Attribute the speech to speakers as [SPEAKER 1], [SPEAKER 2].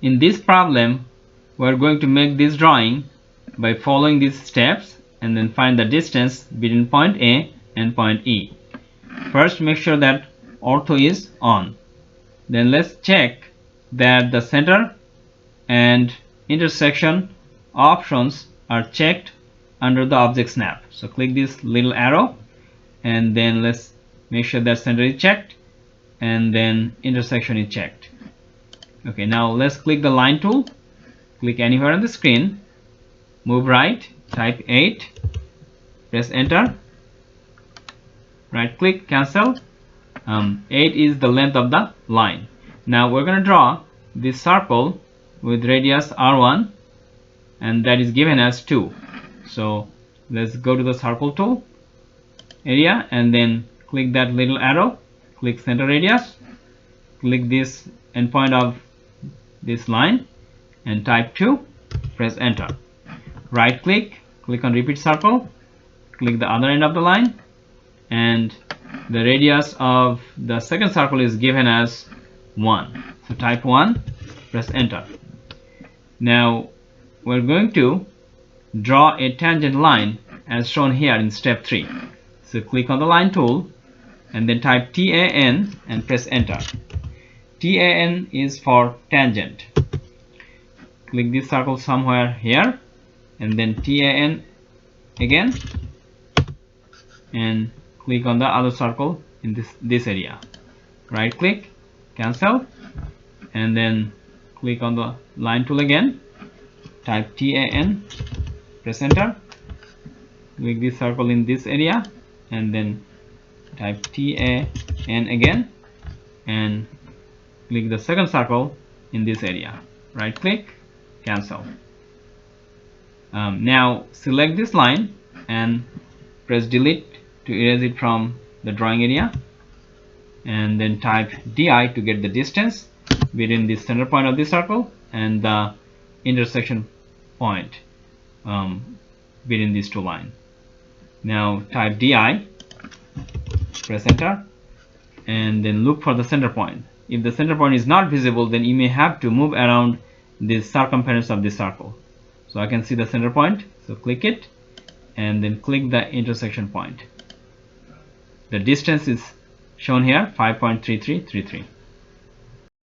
[SPEAKER 1] In this problem, we're going to make this drawing by following these steps and then find the distance between point A and point E. First, make sure that ortho is on. Then let's check that the center and intersection options are checked under the object snap. So click this little arrow and then let's make sure that center is checked and then intersection is checked. Okay, now let's click the line tool. Click anywhere on the screen, move right, type 8, press enter, right click, cancel. 8 is the length of the line. Now we're going to draw this circle with radius r1 and that is given as 2. So let's go to the circle tool area and then click that little arrow, click center radius, click this endpoint of this line and type 2, press enter. Right click, click on repeat circle, click the other end of the line, and the radius of the second circle is given as 1. So type 1, press enter. Now we're going to draw a tangent line as shown here in step 3. So click on the line tool and then type TAN and press enter. TAN is for tangent. Click this circle somewhere here and then TAN again and click on the other circle in this area. Right click, cancel, and then click on the line tool again, type TAN, press enter, click this circle in this area and then type TAN again and click the second circle in this area. Right click, cancel. Now select this line and press delete to erase it from the drawing area and then type DI to get the distance between the center point of this circle and the intersection point between these two lines. Now type DI, press enter, and then look for the center point. If the center point is not visible, then you may have to move around the circumference of this circle. So I can see the center point, so click it and then click the intersection point. The distance is shown here, 5.3333.